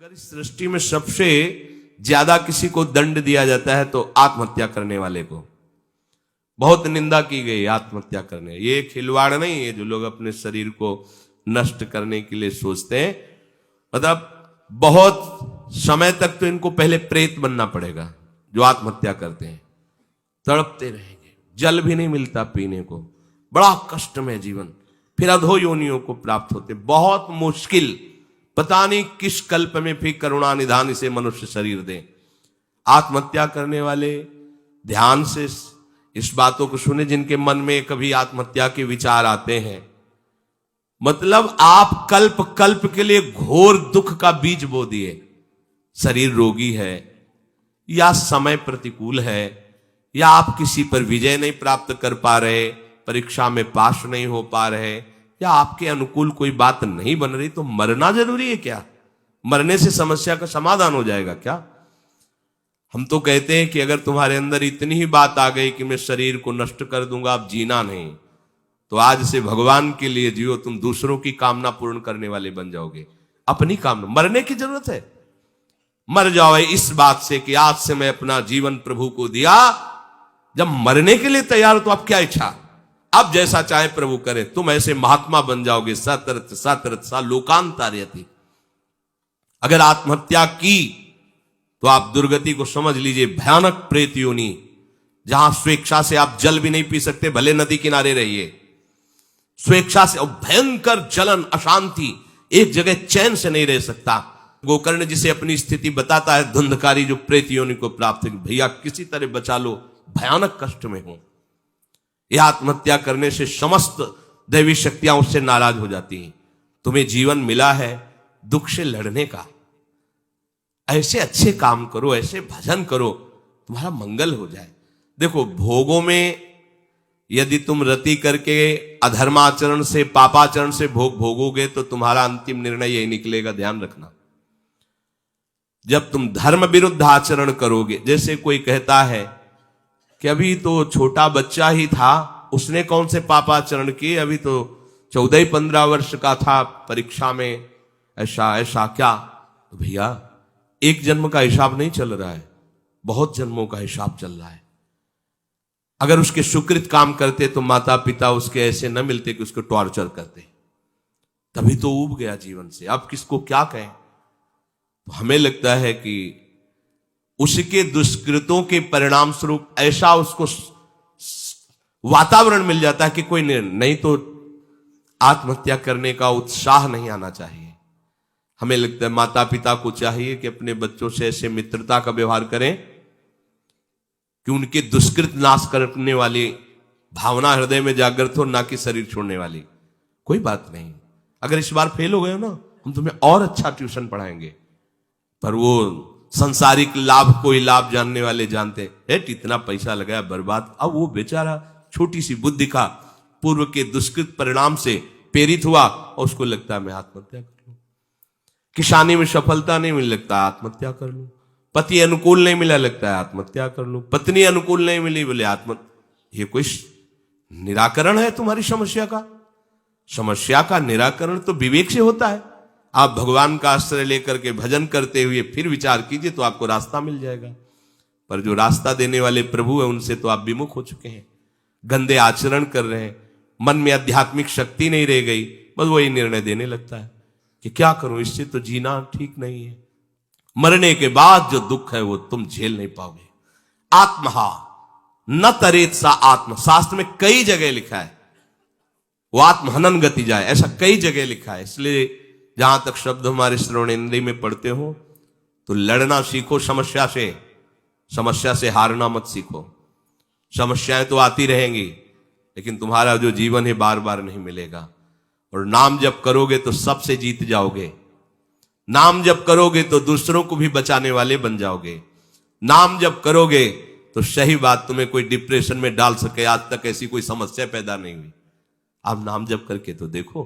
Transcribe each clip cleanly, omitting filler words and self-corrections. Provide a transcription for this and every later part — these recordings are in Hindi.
अगर इस सृष्टि में सबसे ज्यादा किसी को दंड दिया जाता है तो आत्महत्या करने वाले को बहुत निंदा की गई। आत्महत्या करने ये खिलवाड़ नहीं है जो लोग अपने शरीर को नष्ट करने के लिए सोचते हैं। मतलब बहुत समय तक तो इनको पहले प्रेत बनना पड़ेगा जो आत्महत्या करते हैं, तड़पते रहेंगे, जल भी नहीं मिलता पीने को, बड़ा कष्टमय जीवन, फिर अधो योनियों को प्राप्त होते, बहुत मुश्किल। पता नहीं किस कल्प में फिर करुणा निधान इसे मनुष्य शरीर दे। आत्महत्या करने वाले ध्यान से इस बातों को सुने जिनके मन में कभी आत्महत्या के विचार आते हैं। मतलब आप कल्प कल्प के लिए घोर दुख का बीज बो दिए। शरीर रोगी है या समय प्रतिकूल है या आप किसी पर विजय नहीं प्राप्त कर पा रहे, परीक्षा में पास नहीं हो पा रहे या आपके अनुकूल कोई बात नहीं बन रही, तो मरना जरूरी है क्या? मरने से समस्या का समाधान हो जाएगा क्या? हम तो कहते हैं कि अगर तुम्हारे अंदर इतनी ही बात आ गई कि मैं शरीर को नष्ट कर दूंगा, अब जीना नहीं, तो आज से भगवान के लिए जियो, तुम दूसरों की कामना पूर्ण करने वाले बन जाओगे। अपनी कामना, मरने की जरूरत है, मर जाओ इस बात से कि आज से मैं अपना जीवन प्रभु को दिया। जब मरने के लिए तैयार हो तो अब क्या इच्छा, अब जैसा चाहे प्रभु करे, तुम ऐसे महात्मा बन जाओगे। सतरथ सतरथ सा लोकांतार्यति। अगर आत्महत्या की तो आप दुर्गति को समझ लीजिए, भयानक प्रेत योनि, जहां स्वेच्छा से आप जल भी नहीं पी सकते, भले नदी किनारे रहिए, स्वेच्छा से, और भयंकर जलन, अशांति, एक जगह चैन से नहीं रह सकता। गोकर्ण जिसे अपनी स्थिति बताता है, धुंधकारी जो प्रेत योनि को प्राप्त है, भैया किसी तरह बचा लो, भयानक कष्ट में हो। यह आत्महत्या करने से समस्त दैवी शक्तियां उससे नाराज हो जाती हैं। तुम्हें जीवन मिला है दुख से लड़ने का, ऐसे अच्छे काम करो, ऐसे भजन करो, तुम्हारा मंगल हो जाए। देखो, भोगों में यदि तुम रति करके अधर्माचरण से, पापाचरण से भोग भोगोगे तो तुम्हारा अंतिम निर्णय यही निकलेगा, ध्यान रखना। जब तुम धर्म विरुद्ध आचरण करोगे, जैसे कोई कहता है कि अभी तो छोटा बच्चा ही था, उसने कौन से पापाचरण किए, अभी तो 14-15 वर्ष का था, परीक्षा में ऐसा ऐसा क्या। तो भैया, एक जन्म का हिसाब नहीं चल रहा है, बहुत जन्मों का हिसाब चल रहा है। अगर उसके सुकृत काम करते तो माता पिता उसके ऐसे न मिलते कि उसको टॉर्चर करते, तभी तो ऊब गया जीवन से। अब किसको क्या कहें। तो हमें लगता है कि उसके दुष्कृतों के परिणाम स्वरूप ऐसा उसको वातावरण मिल जाता है कि कोई नहीं तो आत्महत्या करने का उत्साह नहीं आना चाहिए। हमें लगता है माता पिता को चाहिए कि अपने बच्चों से ऐसे मित्रता का व्यवहार करें कि उनके दुष्कृत नाश करने वाली भावना हृदय में जागृत हो, ना कि शरीर छोड़ने वाली। कोई बात नहीं, अगर इस बार फेल हो गए हो ना, हम तुम्हें और अच्छा ट्यूशन पढ़ाएंगे। पर वो संसारिक लाभ को ही लाभ जानने वाले जानते हैं, इतना पैसा लगाया बर्बाद। अब वो बेचारा छोटी सी बुद्धि का पूर्व के दुष्कृत परिणाम से प्रेरित हुआ और उसको लगता है मैं आत्महत्या कर लूं। किसानी में सफलता नहीं मिल, लगता है आत्महत्या कर लूं। पति अनुकूल नहीं मिला, लगता है आत्महत्या कर लूं। पत्नी अनुकूल नहीं मिली, बोले आत्महत्या। ये कोई निराकरण है तुम्हारी समस्या का? समस्या का निराकरण तो विवेक से होता है। आप भगवान का आश्रय लेकर के भजन करते हुए फिर विचार कीजिए तो आपको रास्ता मिल जाएगा। पर जो रास्ता देने वाले प्रभु है उनसे तो आप विमुख हो चुके हैं, गंदे आचरण कर रहे हैं, मन में आध्यात्मिक शक्ति नहीं रह गई, बस वही निर्णय देने लगता है कि क्या करूं, इससे तो जीना ठीक नहीं है। मरने के बाद जो दुख है वो तुम झेल नहीं पाओगे। आत्महा न तरेत सा आत्म, शास्त्र में कई जगह लिखा है वो आत्महनन गति जाए, ऐसा कई जगह लिखा है। इसलिए जहां तक शब्द हमारे श्रवणेन्द्रिय में पढ़ते हो तो लड़ना सीखो समस्या से, समस्या से हारना मत सीखो। समस्याएं तो आती रहेंगी, लेकिन तुम्हारा जो जीवन है बार बार नहीं मिलेगा। और नाम जप करोगे तो सबसे जीत जाओगे। नाम जप करोगे तो दूसरों को भी बचाने वाले बन जाओगे। नाम जप करोगे तो सही बात, तुम्हें कोई डिप्रेशन में डाल सके, आज तक ऐसी कोई समस्या पैदा नहीं हुई। आप नाम जप करके तो देखो।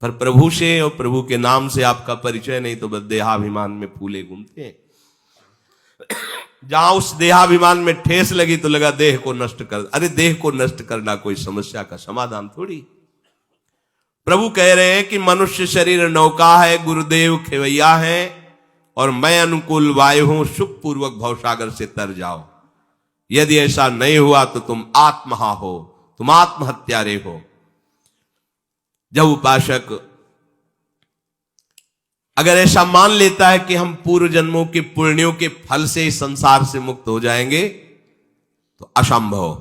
पर प्रभु से और प्रभु के नाम से आपका परिचय नहीं तो बस देहाभिमान में फूले घूमते हैं। जहां उस देहाभिमान में ठेस लगी तो लगा देह को नष्ट कर। अरे देह को नष्ट करना कोई समस्या का समाधान थोड़ी। प्रभु कह रहे हैं कि मनुष्य शरीर नौका है, गुरुदेव खेवैया है, और मैं अनुकूल वायु हूं, सुख पूर्वक भवसागर से तर जाओ। यदि ऐसा नहीं हुआ तो तुम आत्महा हो, तुम आत्महत्यारे हो। जब उपासक अगर ऐसा मान लेता है कि हम पूर्व जन्मों के पुण्यों के फल से इस संसार से मुक्त हो जाएंगे, तो असंभव।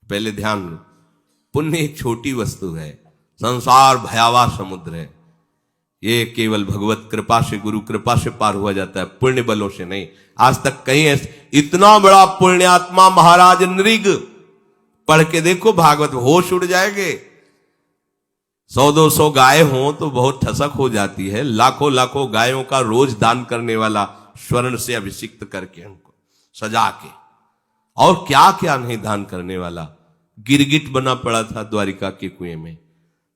पहले ध्यान लो, पुण्य एक छोटी वस्तु है, संसार भयावह समुद्र है। ये केवल भगवत कृपा से, गुरु कृपा से पार हुआ जाता है, पुण्य बलों से नहीं। आज तक कहीं ऐसे इतना बड़ा पुण्यात्मा महाराज नृग, पढ़ के देखो भागवत, होश उड़ जाएंगे। 100-200 गाय हो तो बहुत ठसक हो जाती है, लाखों लाखों गायों का रोज दान करने वाला, स्वर्ण से अभिषिक्त करके उनको सजा के, और क्या क्या नहीं दान करने वाला। गिरगिट बना पड़ा था द्वारिका के कुएं में,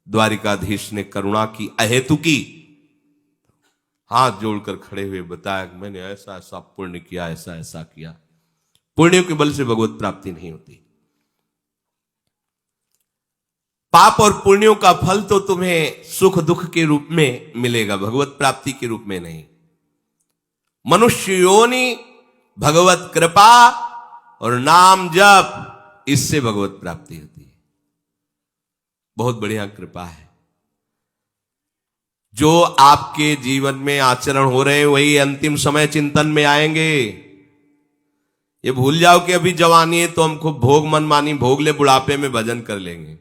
द्वारिकाधीश ने करुणा की, अहेतु की, हाथ जोड़कर खड़े हुए बताया कि मैंने ऐसा ऐसा पुण्य किया, ऐसा ऐसा किया। पुण्यों के बल से भगवत प्राप्ति नहीं होती। पाप और पुण्यों का फल तो तुम्हें सुख दुख के रूप में मिलेगा, भगवत प्राप्ति के रूप में नहीं। मनुष्य योनि, भगवत कृपा और नाम जप, इससे भगवत प्राप्ति होती है। बहुत बढ़िया कृपा है। जो आपके जीवन में आचरण हो रहे हैं वही अंतिम समय चिंतन में आएंगे। ये भूल जाओ कि अभी जवानी है तो हम खूब भोग मनमानी भोग ले, बुढ़ापे में भजन कर लेंगे।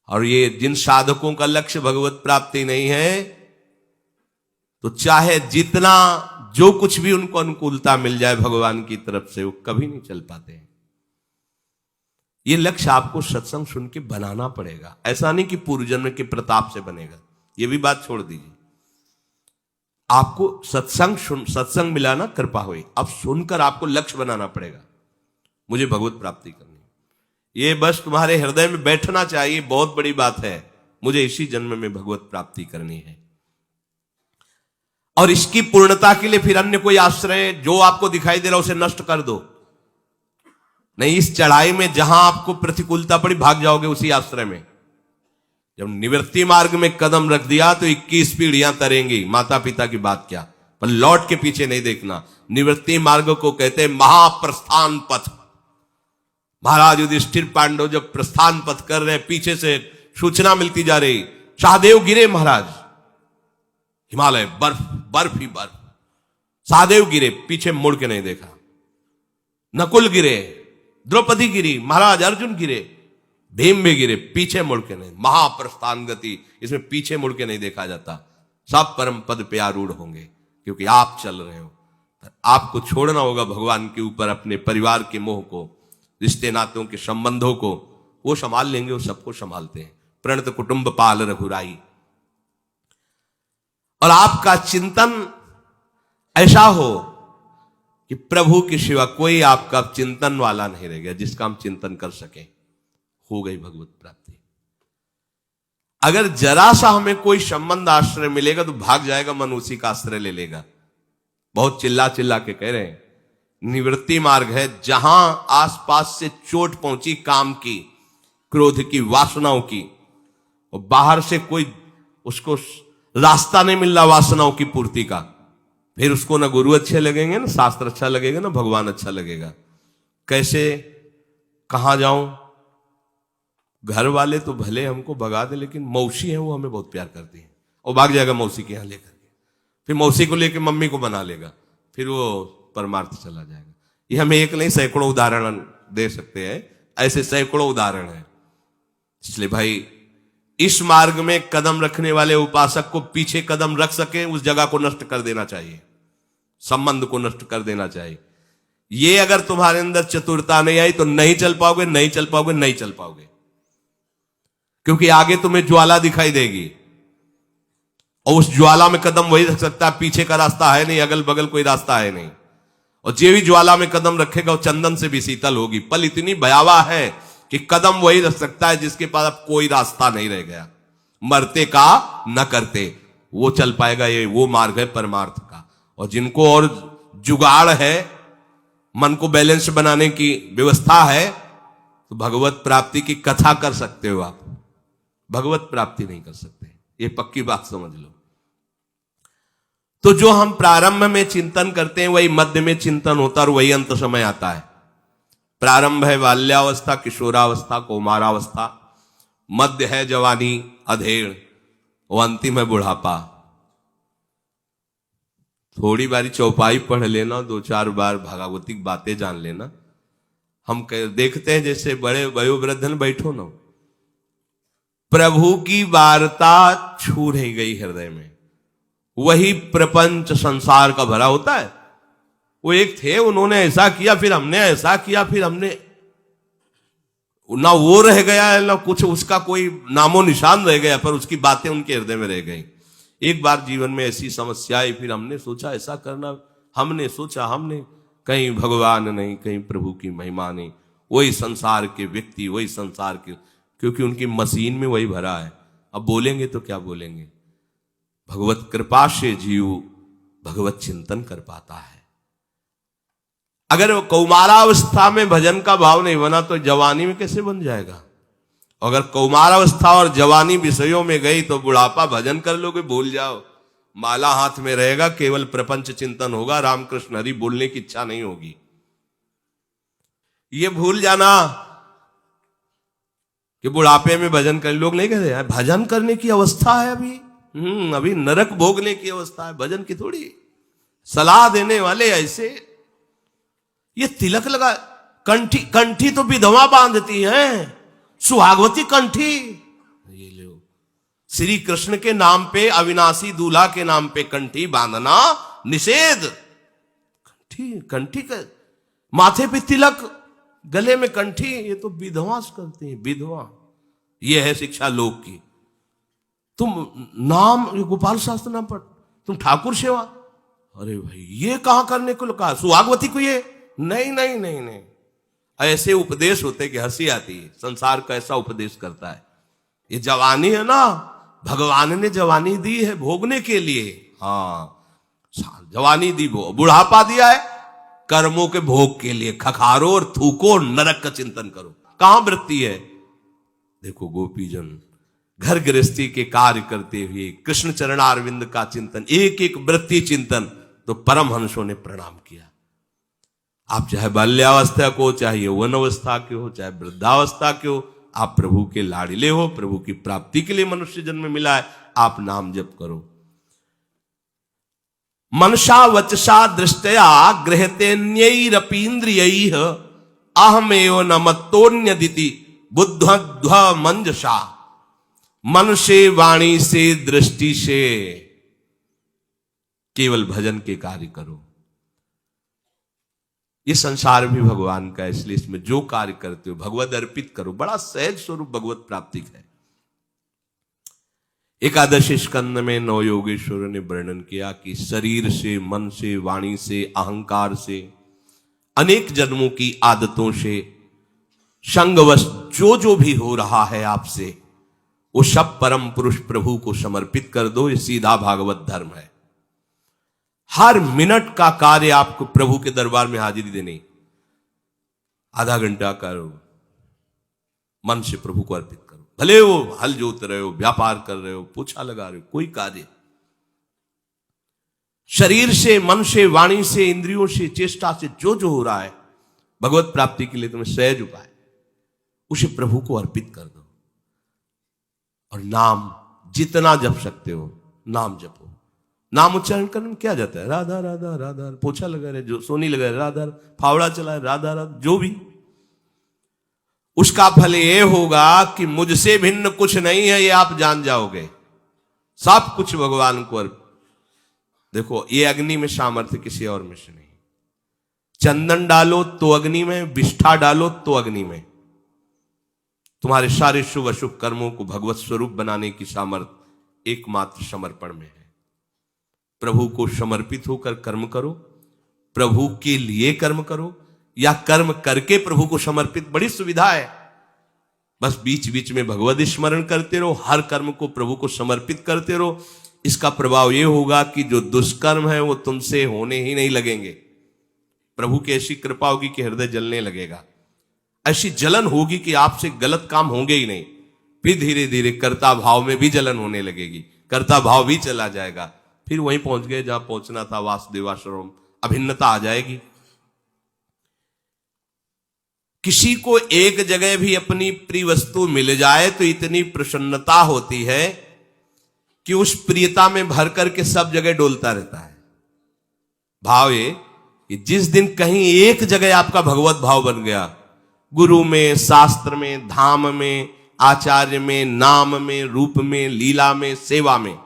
और ये जिन साधकों का लक्ष्य भगवत प्राप्ति नहीं है, तो चाहे जितना जो कुछ भी उनको अनुकूलता मिल जाए भगवान की तरफ से, वो कभी नहीं चल पाते हैं। ये लक्ष्य आपको सत्संग सुन के बनाना पड़ेगा। ऐसा नहीं कि पूर्व जन्म के प्रताप से बनेगा, ये भी बात छोड़ दीजिए। आपको सत्संग मिला ना, कृपा हुई, अब सुनकर आपको लक्ष्य बनाना पड़ेगा, मुझे भगवत प्राप्ति करनी। ये बस तुम्हारे हृदय में बैठना चाहिए, बहुत बड़ी बात है, मुझे इसी जन्म में भगवत प्राप्ति करनी है। और इसकी पूर्णता के लिए फिर अन्य कोई आश्रय जो आपको दिखाई दे रहा उसे नष्ट कर दो। नहीं, इस चढ़ाई में जहां आपको प्रतिकूलता पड़ी भाग जाओगे उसी आश्रय में। जब निवृत्ति मार्ग में कदम रख दिया तो 21 पीढ़ियां तरेंगी, माता पिता की बात क्या, पर लौट के पीछे नहीं देखना। निवृत्ति मार्ग को कहते हैं महाप्रस्थान पथ। महाराज युधिष्ठिर पांडव जब प्रस्थान पथ कर रहे, पीछे से सूचना मिलती जा रही, सहदेव गिरे महाराज, हिमालय बर्फ बर्फ ही बर्फ, सहदेव गिरे, पीछे मुड़ के नहीं देखा। नकुल गिरे, द्रौपदी गिरी, महाराज अर्जुन गिरे, भीम भी गिरे, पीछे मुड़ के नहीं। महाप्रस्थान गति, इसमें पीछे मुड़ के नहीं देखा जाता। सब परम पद पे आरूढ़ होंगे, क्योंकि आप चल रहे हो। आपको छोड़ना होगा भगवान के ऊपर अपने परिवार के मोह को, रिश्ते नातों के संबंधों को। वो संभाल लेंगे, वो सबको संभालते हैं। प्रणत कुटुंब पाल रघुराई। और आपका चिंतन ऐसा हो कि प्रभु के सिवा कोई आपका चिंतन वाला नहीं रह गया जिसका हम चिंतन कर सके, हो गई भगवत प्राप्ति। अगर जरा सा हमें कोई संबंध आश्रय मिलेगा तो भाग जाएगा मन, उसी का आश्रय ले लेगा। बहुत चिल्ला चिल्ला के कह रहे हैं, निवृत्ति मार्ग है, जहां आसपास से चोट पहुंची काम की, क्रोध की, वासनाओं की, और बाहर से कोई उसको रास्ता नहीं मिल रहा वासनाओं की पूर्ति का, फिर उसको ना गुरु अच्छे लगेंगे, ना शास्त्र अच्छा लगेगा, ना भगवान अच्छा लगेगा। कैसे, कहां जाऊं? घर वाले तो भले हमको भगा दे, लेकिन मौसी है वो हमें बहुत प्यार करती है, और भाग जाएगा मौसी के यहां लेकर के, फिर मौसी को लेकर मम्मी को बना लेगा, फिर वो परमार्थ चला जाएगा। ये हम एक नहीं सैकड़ों उदाहरण दे सकते हैं, ऐसे सैकड़ों उदाहरण हैं। इसलिए भाई, इस मार्ग में कदम रखने वाले उपासक को पीछे कदम रख सके, उस जगह को नष्ट कर देना चाहिए, संबंध को नष्ट कर देना चाहिए। ये अगर तुम्हारे अंदर चतुरता नहीं आई तो नहीं चल पाओगे, नहीं चल पाओगे, नहीं चल पाओगे। क्योंकि आगे तुम्हें ज्वाला दिखाई देगी, और उस ज्वाला में कदम वही रख सकता है, पीछे का रास्ता है नहीं, अगल बगल कोई रास्ता है नहीं। और जे भी ज्वाला में कदम रखेगा वो चंदन से भी शीतल होगी। पल इतनी भयावह है कि कदम वही रख सकता है जिसके पास अब कोई रास्ता नहीं रह गया। मरते का न करते, वो चल पाएगा। ये वो मार्ग है परमार्थ का। और जिनको और जुगाड़ है, मन को बैलेंस बनाने की व्यवस्था है, तो भगवत प्राप्ति की कथा कर सकते हो आप, भगवत प्राप्ति नहीं कर सकते। ये पक्की बात समझ लो। तो जो हम प्रारंभ में चिंतन करते हैं वही मध्य में चिंतन होता है और वही अंत समय आता है। प्रारंभ है बाल्यावस्था, किशोरावस्था, कौमारावस्था, मध्य है जवानी, अधेड़, और अंतिम है बुढ़ापा। थोड़ी बारी चौपाई पढ़ लेना, 2-4 बार भागवतिक बातें जान लेना। हम देखते हैं जैसे बड़े वयोवृद्धन बैठो ना, प्रभु की वार्ता छू रही गई हृदय में, वही प्रपंच संसार का भरा होता है। वो एक थे, उन्होंने ऐसा किया, फिर हमने ऐसा किया, फिर हमने, ना वो रह गया है ना कुछ उसका कोई नामो निशान रह गया, पर उसकी बातें उनके हृदय में रह गई। एक बार जीवन में ऐसी समस्या आई, फिर हमने सोचा ऐसा करना, हमने सोचा, हमने कहीं भगवान नहीं, कहीं प्रभु की महिमा नहीं, वही संसार के व्यक्ति, वही संसार के, क्योंकि उनकी मशीन में वही भरा है। अब बोलेंगे तो क्या बोलेंगे। भगवत कृपा से जीव भगवत चिंतन कर पाता है। अगर कौमारावस्था में भजन का भाव नहीं बना तो जवानी में कैसे बन जाएगा। अगर कौमारावस्था और जवानी विषयों में गई तो बुढ़ापा भजन कर लोगे, भूल जाओ, माला हाथ में रहेगा, केवल प्रपंच चिंतन होगा, रामकृष्ण हरि बोलने की इच्छा नहीं होगी। ये भूल जाना कि बुढ़ापे में भजन कर, लोग नहीं कहते हैं भजन करने की अवस्था है अभी नरक भोगने की अवस्था है, भजन की थोड़ी। सलाह देने वाले ऐसे, ये तिलक लगा, कंठी, कंठी तो विधवा बांधती हैं, सुहागवती कंठी। ये लो, श्री कृष्ण के नाम पे, अविनाशी दूल्हा के नाम पे कंठी बांधना निषेध। कंठी, कंठी का माथे पे तिलक, गले में कंठी, ये तो विधवा करती हैं, विधवा। ये है शिक्षा लोक की। तुम नाम गोपाल शास्त्र नाम पढ़, तुम ठाकुर सेवा, अरे भाई ये कहां करने को कहा, सुहागवती को ये नहीं नहीं नहीं नहीं। ऐसे उपदेश होते कि हंसी आती है, संसार का ऐसा उपदेश करता है। ये जवानी है ना, भगवान ने जवानी दी है भोगने के लिए। हाँ, जवानी दी, बुढ़ापा दिया है कर्मों के भोग के लिए। खखारो और थूको, नरक का चिंतन करो। कहां वृत्ति है। देखो गोपीजन घर गृहस्थी के कार्य करते हुए कृष्ण चरणारविंद का चिंतन, एक एक वृत्ति चिंतन, तो परमहंसों ने प्रणाम किया। आप चाहे बाल्यावस्था को, चाहे यौवन अवस्था के हो, चाहे वृद्धावस्था के हो, आप प्रभु के लाडिले हो, प्रभु की प्राप्ति के लिए मनुष्य जन्म मिला है, आप नाम जप करो। मनसा वचसा दृष्टया गृहतेन्यैरपीन्द्रियैः अहमेव न मत्तोन्यदिति बुद्धध्व मंजसा। मन से, वाणी से, दृष्टि से केवल भजन के कार्य करो। ये संसार भी भगवान का है, इसलिए इसमें जो कार्य करते हो भगवत अर्पित करो। बड़ा सहज स्वरूप भगवत प्राप्ति है। एकादश स्कंद में 9 योगेश्वरों ने वर्णन किया कि शरीर से, मन से, वाणी से, अहंकार से, अनेक जन्मों की आदतों से, संगवश जो भी हो रहा है आपसे, वो सब परम पुरुष प्रभु को समर्पित कर दो। ये सीधा भागवत धर्म है। हर मिनट का कार्य आपको प्रभु के दरबार में हाजिरी देनी। आधा घंटा करो, मन से प्रभु को अर्पित करो। भले वो हल जोत रहे हो, व्यापार कर रहे हो, पोछा लगा रहे हो, कोई कार्य, शरीर से, मन से, वाणी से, इंद्रियों से, चेष्टा से जो हो रहा है भगवत प्राप्ति के लिए तुम्हें सहज उपाय, उसे प्रभु को अर्पित कर दो। और नाम जितना जप सकते हो नाम जपो। नाम उच्चारण करने में क्या जाता है, राधा राधा राधा, पोछा लगा रहे, जो सोनी लगा रहे राधा, फावड़ा चला राधा राधा, जो भी, उसका फल ये होगा कि मुझसे भिन्न कुछ नहीं है, ये आप जान जाओगे। सब कुछ भगवान को अर्पित। देखो ये अग्नि में सामर्थ्य किसी और में से नहीं। चंदन डालो तो अग्नि में, विष्ठा डालो तो अग्नि में। तुम्हारे सारे शुभ अशुभ कर्मों को भगवत स्वरूप बनाने की सामर्थ्य एकमात्र समर्पण में है। प्रभु को समर्पित होकर कर्म करो, प्रभु के लिए कर्म करो, या कर्म करके प्रभु को समर्पित, बड़ी सुविधा है। बस बीच बीच में भगवत स्मरण करते रहो, हर कर्म को प्रभु को समर्पित करते रहो। इसका प्रभाव यह होगा कि जो दुष्कर्म है वो तुमसे होने ही नहीं लगेंगे। प्रभु की ऐसी कृपा होगी कि हृदय जलने लगेगा, ऐसी जलन होगी कि आपसे गलत काम होंगे ही नहीं। फिर धीरे धीरे कर्ता भाव में भी जलन होने लगेगी, कर्ता भाव भी चला जाएगा, फिर वहीं पहुंच गए जहां पहुंचना था, वासुदेवाश्रम। अभिन्नता आ जाएगी। किसी को एक जगह भी अपनी प्रिय वस्तु मिल जाए तो इतनी प्रसन्नता होती है कि उस प्रियता में भर करके सब जगह डोलता रहता है। भाव ये कि जिस दिन कहीं एक जगह आपका भगवत भाव बन गया, गुरु में, शास्त्र में, धाम में, आचार्य में, नाम में, रूप में, लीला में, सेवा में,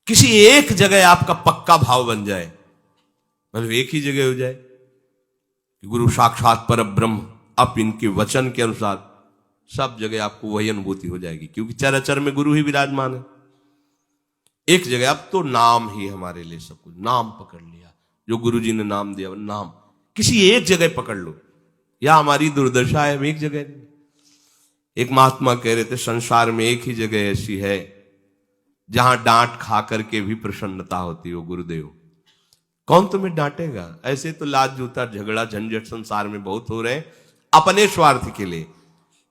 किसी एक जगह आपका पक्का भाव बन जाए, मतलब एक ही जगह हो जाए कि गुरु साक्षात पर ब्रह्म, अब इनके वचन के अनुसार सब जगह आपको वही अनुभूति हो जाएगी, क्योंकि चराचर में गुरु ही विराजमान है। एक जगह अब तो नाम ही हमारे लिए सब कुछ, नाम पकड़ लिया, जो गुरु जी ने नाम दिया, नाम किसी एक जगह पकड़ लो। या हमारी दुर्दशा है, एक जगह नहीं। एक महात्मा कह रहे थे, संसार में एक ही जगह ऐसी है जहां डांट खा करके भी प्रसन्नता होती हो, गुरुदेव। कौन तुम्हें डांटेगा? ऐसे तो लाज जूता झगड़ा झंझट संसार में बहुत हो रहे हैं अपने स्वार्थ के लिए,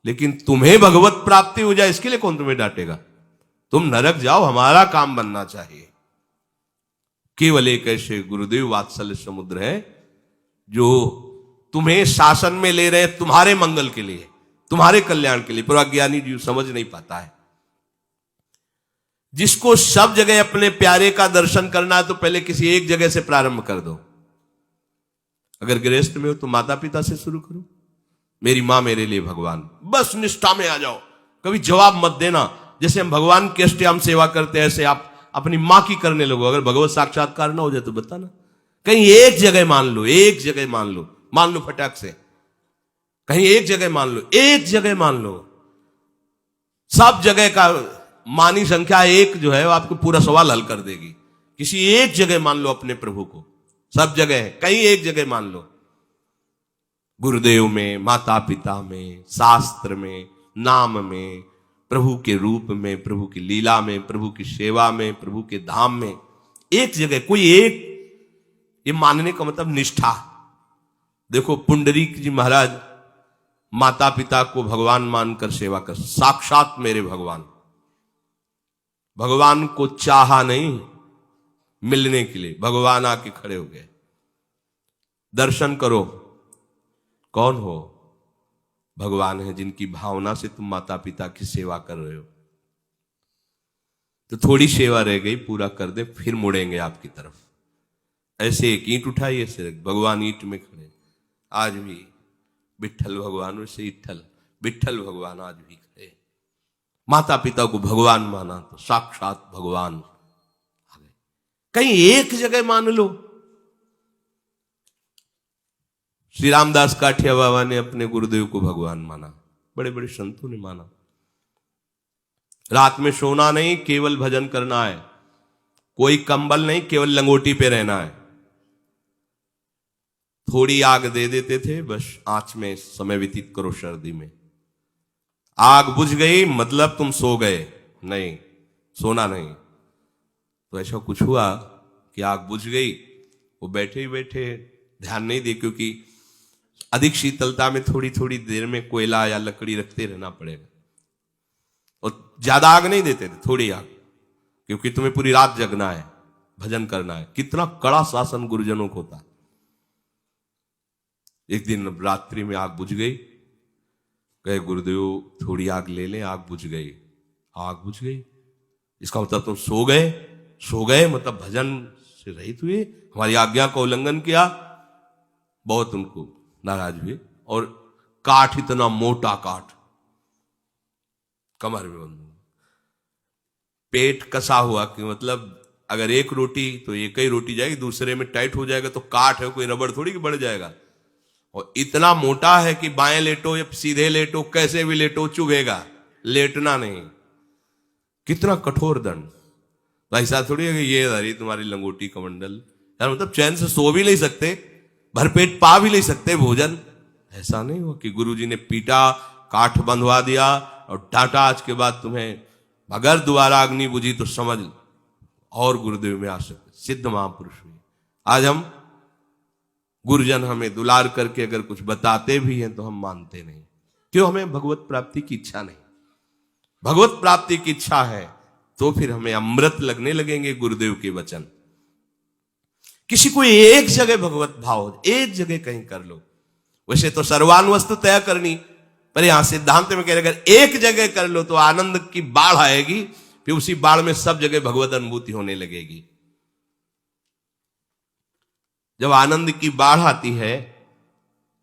लेकिन तुम्हें भगवत प्राप्ति हो जाए इसके लिए कौन तुम्हें डांटेगा? तुम नरक जाओ, हमारा काम बनना चाहिए। केवल एक ऐसे गुरुदेव वात्सल्य समुद्र है जो तुम्हें शासन में ले रहे हैं तुम्हारे मंगल के लिए, तुम्हारे कल्याण के लिए। पर अज्ञानी जीव समझ नहीं पाता है। जिसको सब जगह अपने प्यारे का दर्शन करना है तो पहले किसी एक जगह से प्रारंभ कर दो। अगर गृहस्थ में हो तो माता पिता से शुरू करो। मेरी मां मेरे लिए भगवान, बस निष्ठा में आ जाओ, कभी जवाब मत देना। जैसे हम भगवान की अष्टयाम सेवा करते हैं ऐसे आप अपनी मां की करने लगो। अगर भगवत साक्षात्कार ना हो जाए तो बताना। कहीं एक जगह मान लो, एक जगह मान लो, मान लो फटाक से, कहीं एक जगह मान लो, एक जगह मान लो। सब जगह का मानी संख्या एक जो है वो आपको पूरा सवाल हल कर देगी। किसी एक जगह मान लो अपने प्रभु को, सब जगह है, कहीं एक जगह मान लो। गुरुदेव में, माता पिता में, शास्त्र में, नाम में, प्रभु के रूप में, प्रभु की लीला में, प्रभु की सेवा में, प्रभु के धाम में, एक जगह कोई एक। ये मानने का मतलब निष्ठा। देखो पुंडरीक जी महाराज माता पिता को भगवान मानकर सेवा कर, साक्षात मेरे भगवान। भगवान को चाहा नहीं मिलने के लिए, भगवान आके खड़े हो गए। दर्शन करो, कौन हो? भगवान है, जिनकी भावना से तुम माता पिता की सेवा कर रहे हो। तो थोड़ी सेवा रह गई, पूरा कर दे, फिर मुड़ेंगे आपकी तरफ। ऐसे एक ईंट उठाइए से भगवान ईंट में खड़े। आज भी विठ्ठल भगवान, वैसे विठ्ठल विठ्ठल भगवान आज भी खड़े। माता पिता को भगवान माना तो साक्षात भगवान आ गए। कहीं एक जगह मान लो। श्री रामदास काठिया बाबा ने अपने गुरुदेव को भगवान माना, बड़े बड़े संतों ने माना। रात में सोना नहीं, केवल भजन करना है। कोई कंबल नहीं, केवल लंगोटी पे रहना है। थोड़ी आग दे देते थे, बस आंच में समय व्यतीत करो सर्दी में। आग बुझ गई मतलब तुम सो गए, नहीं सोना नहीं। तो ऐसा कुछ हुआ कि आग बुझ गई, वो बैठे ही बैठे ध्यान नहीं दिए, क्योंकि अधिक शीतलता में थोड़ी थोड़ी देर में कोयला या लकड़ी रखते रहना पड़ेगा। और ज्यादा आग नहीं देते थे, थोड़ी आग, क्योंकि तुम्हें पूरी रात जगना है, भजन करना है। कितना कड़ा शासन गुरुजनों को होता। एक दिन रात्रि में आग बुझ गई, कहे गुरुदेव थोड़ी आग ले लें, आग बुझ गई। आग बुझ गई इसका मतलब तुम सो गए, सो गए मतलब भजन से रहित हुए, हमारी आज्ञा का उल्लंघन किया। बहुत उनको नाराज हुए। और काठ इतना मोटा काठ कमर में बंद, पेट कसा हुआ कि मतलब अगर एक रोटी तो एक ही रोटी जाएगी, दूसरे में टाइट हो जाएगा तो काठ है, कोई रबड़ थोड़ी कि बढ़ जाएगा। और इतना मोटा है कि बाएं लेटो या सीधे लेटो, कैसे भी लेटो चुभेगा, लेटना नहीं। कितना कठोर दंड। तो ऐसा थोड़ी है कि ये धरी तुम्हारी लंगोटी कमंडल, यार मतलब चैन से सो भी नहीं सकते, भरपेट पा भी नहीं सकते भोजन। ऐसा नहीं हो कि गुरुजी ने पीटा, काठ बंधवा दिया और डांटा, आज के बाद तुम्हें अगर दोबारा अग्नि बुझी तो समझ और गुरुदेव में आ सकते। सिद्ध महापुरुष हुए। आज हम गुरुजन हमें दुलार करके अगर कुछ बताते भी हैं तो हम मानते नहीं। क्यों? हमें भगवत प्राप्ति की इच्छा नहीं। भगवत प्राप्ति की इच्छा है तो फिर हमें अमृत लगने लगेंगे गुरुदेव के वचन। किसी को एक जगह भगवत भाव, एक जगह कहीं कर लो। वैसे तो सर्वान वस्तु तय करनी, पर यहां सिद्धांत में कह रहे अगर एक जगह कर लो तो आनंद की बाढ़ आएगी, फिर उसी बाढ़ में सब जगह भगवत अनुभूति होने लगेगी। जब आनंद की बाढ़ आती है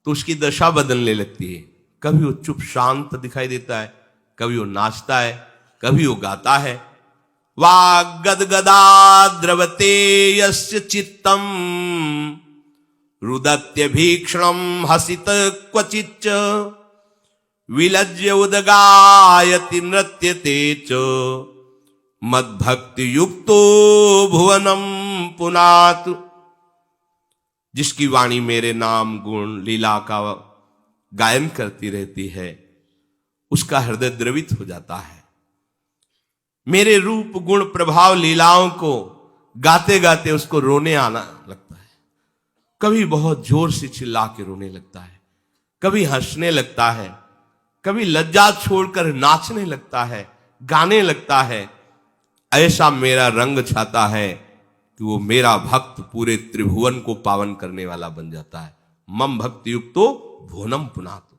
तो उसकी दशा बदलने लगती है। कभी वो चुप शांत दिखाई देता है, कभी वो नाचता है, कभी वो गाता है। वाग्गदगदा द्रवते यस्य चित्तम रुदत्य भीक्षणम हसित क्वचिच्च विलज्य उदगायति नृत्यते च मद्भक्ति युक्तो भुवनम पुनातु। जिसकी वाणी मेरे नाम गुण लीला का गायन करती रहती है, उसका हृदय द्रवित हो जाता है। मेरे रूप गुण प्रभाव लीलाओं को गाते गाते उसको रोने आना लगता है। कभी बहुत जोर से चिल्ला के रोने लगता है, कभी हंसने लगता है, कभी लज्जा छोड़कर नाचने लगता है, गाने लगता है। ऐसा मेरा रंग छाता है कि वो मेरा भक्त पूरे त्रिभुवन को पावन करने वाला बन जाता है। मम भक्ति युक्तो भुवनम पुनातु।